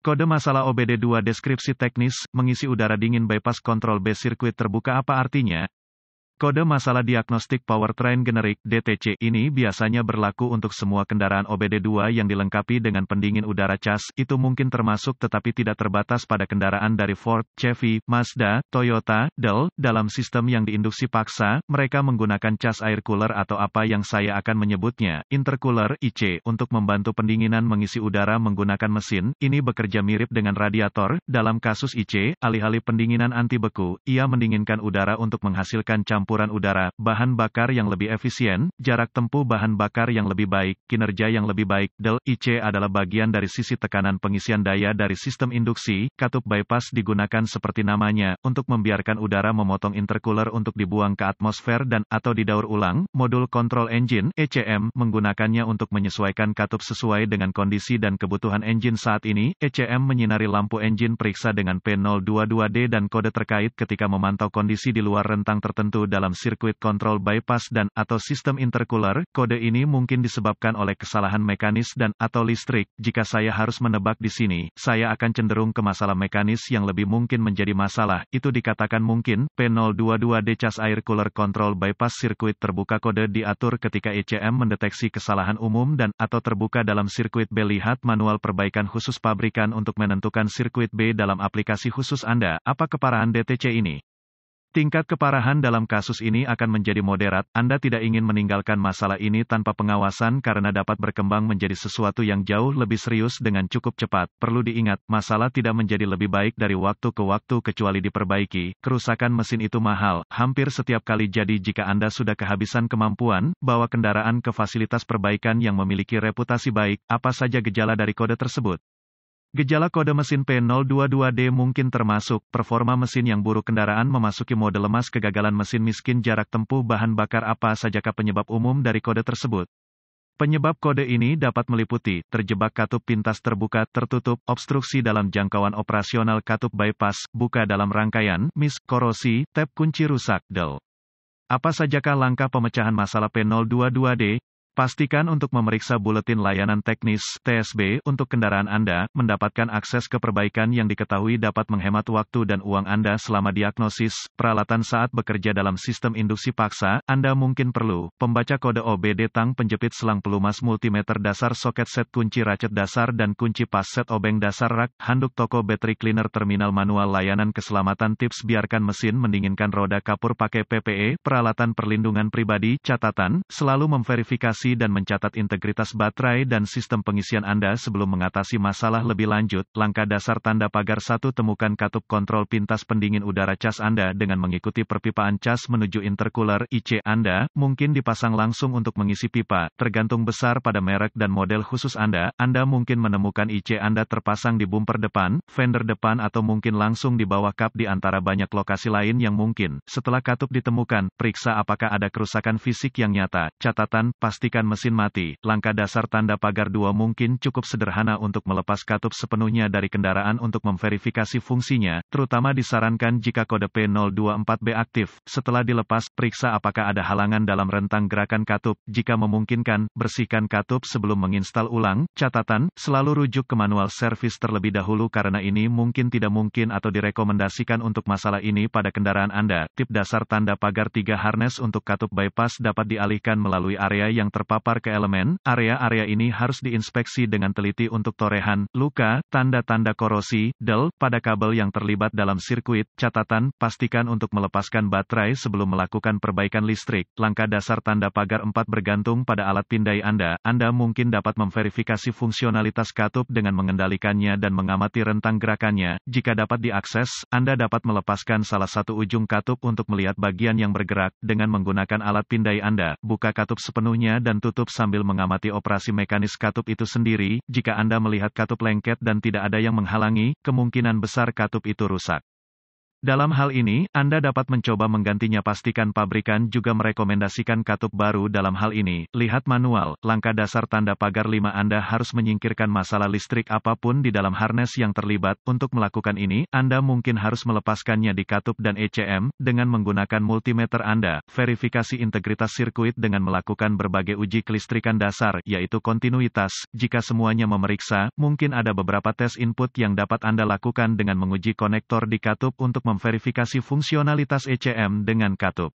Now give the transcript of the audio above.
Kode masalah OBD2 deskripsi teknis, mengisi udara dingin bypass control base sirkuit terbuka apa artinya? Kode masalah diagnostik powertrain generik (DTC) ini biasanya berlaku untuk semua kendaraan OBD2 yang dilengkapi dengan pendingin udara cas. Itu mungkin termasuk tetapi tidak terbatas pada kendaraan dari Ford, Chevy, Mazda, Toyota, Dell. Dalam sistem yang diinduksi paksa, mereka menggunakan cas air cooler atau apa yang saya akan menyebutnya, intercooler (IC) untuk membantu pendinginan mengisi udara menggunakan mesin. Ini bekerja mirip dengan radiator. Dalam kasus IC, alih-alih pendinginan anti beku, ia mendinginkan udara untuk menghasilkan campuran udara, bahan bakar yang lebih efisien, jarak tempuh bahan bakar yang lebih baik, kinerja yang lebih baik. Del IC adalah bagian dari sisi tekanan pengisian daya dari sistem induksi. Katup bypass digunakan seperti namanya, untuk membiarkan udara memotong intercooler untuk dibuang ke atmosfer dan, atau didaur ulang. Modul Control Engine, ECM, menggunakannya untuk menyesuaikan katup sesuai dengan kondisi dan kebutuhan engine saat ini. ECM menyinari lampu engine periksa dengan P022D dan kode terkait ketika memantau kondisi di luar rentang tertentu dalam sirkuit kontrol bypass dan, atau sistem intercooler. Kode ini mungkin disebabkan oleh kesalahan mekanis dan, atau listrik. Jika saya harus menebak di sini, saya akan cenderung ke masalah mekanis yang lebih mungkin menjadi masalah. Itu dikatakan mungkin. P022D cas air cooler control bypass sirkuit terbuka. Kode diatur ketika ECM mendeteksi kesalahan umum dan, atau terbuka dalam sirkuit B. Lihat manual perbaikan khusus pabrikan untuk menentukan sirkuit B dalam aplikasi khusus Anda. Apa keparahan DTC ini? Tingkat keparahan dalam kasus ini akan menjadi moderat. Anda tidak ingin meninggalkan masalah ini tanpa pengawasan karena dapat berkembang menjadi sesuatu yang jauh lebih serius dengan cukup cepat. Perlu diingat, masalah tidak menjadi lebih baik dari waktu ke waktu kecuali diperbaiki. Kerusakan mesin itu mahal, hampir setiap kali. Jadi jika Anda sudah kehabisan kemampuan, bawa kendaraan ke fasilitas perbaikan yang memiliki reputasi baik. Apa saja gejala dari kode tersebut? Gejala kode mesin P022D mungkin termasuk, performa mesin yang buruk, kendaraan memasuki mode lemas, kegagalan mesin, miskin jarak tempuh bahan bakar. Apa sajakah penyebab umum dari kode tersebut? Penyebab kode ini dapat meliputi, terjebak katup pintas terbuka, tertutup, obstruksi dalam jangkauan operasional katup bypass, buka dalam rangkaian, miss, korosi, tab kunci rusak, del. Apa sajakah langkah pemecahan masalah P022D? Pastikan untuk memeriksa buletin layanan teknis (TSB) untuk kendaraan Anda. Mendapatkan akses ke perbaikan yang diketahui dapat menghemat waktu dan uang Anda selama diagnosis peralatan saat bekerja dalam sistem induksi paksa. Anda mungkin perlu pembaca kode OBD, tang penjepit, selang pelumas, multimeter dasar, soket set, kunci ratchet dasar dan kunci pas, set obeng dasar, rak, handuk toko, battery cleaner, terminal manual, layanan keselamatan, tips biarkan mesin mendinginkan, roda kapur pakai PPE, peralatan perlindungan pribadi. Catatan, selalu memverifikasi dan mencatat integritas baterai dan sistem pengisian Anda sebelum mengatasi masalah lebih lanjut. Langkah dasar tanda pagar 1. Temukan katup kontrol pintas pendingin udara cas Anda dengan mengikuti perpipaan cas menuju intercooler IC Anda. Mungkin dipasang langsung untuk mengisi pipa, tergantung besar pada merek dan model khusus Anda. Anda mungkin menemukan IC Anda terpasang di bumper depan, fender depan, atau mungkin langsung di bawah kap di antara banyak lokasi lain yang mungkin. Setelah katup ditemukan, periksa apakah ada kerusakan fisik yang nyata. Catatan, pastikan mesin mati. Langkah dasar tanda pagar 2 mungkin cukup sederhana untuk melepas katup sepenuhnya dari kendaraan untuk memverifikasi fungsinya, terutama disarankan jika kode P024B aktif. Setelah dilepas, periksa apakah ada halangan dalam rentang gerakan katup. Jika memungkinkan, bersihkan katup sebelum menginstal ulang. Catatan, selalu rujuk ke manual servis terlebih dahulu karena ini mungkin tidak mungkin atau direkomendasikan untuk masalah ini pada kendaraan Anda. Tip dasar tanda pagar 3. Harness untuk katup bypass dapat dialihkan melalui area yang terpapar ke elemen. Area-area ini harus diinspeksi dengan teliti untuk torehan, luka, tanda-tanda korosi, del, pada kabel yang terlibat dalam sirkuit. Catatan, pastikan untuk melepaskan baterai sebelum melakukan perbaikan listrik. Langkah dasar tanda pagar 4. Bergantung pada alat pindai Anda. Anda mungkin dapat memverifikasi fungsionalitas katup dengan mengendalikannya dan mengamati rentang gerakannya. Jika dapat diakses, Anda dapat melepaskan salah satu ujung katup untuk melihat bagian yang bergerak. Dengan menggunakan alat pindai Anda, buka katup sepenuhnya dan tutup sambil mengamati operasi mekanis katup itu sendiri. Jika Anda melihat katup lengket dan tidak ada yang menghalangi, kemungkinan besar katup itu rusak. Dalam hal ini, Anda dapat mencoba menggantinya. Pastikan pabrikan juga merekomendasikan katup baru dalam hal ini. Lihat manual, langkah dasar tanda pagar 5 Anda harus menyingkirkan masalah listrik apapun di dalam harness yang terlibat. Untuk melakukan ini, Anda mungkin harus melepaskannya di katup dan ECM, dengan menggunakan multimeter Anda. Verifikasi integritas sirkuit dengan melakukan berbagai uji kelistrikan dasar, yaitu kontinuitas. Jika semuanya memeriksa, mungkin ada beberapa tes input yang dapat Anda lakukan dengan menguji konektor di katup untuk memverifikasi fungsionalitas ECM dengan katup.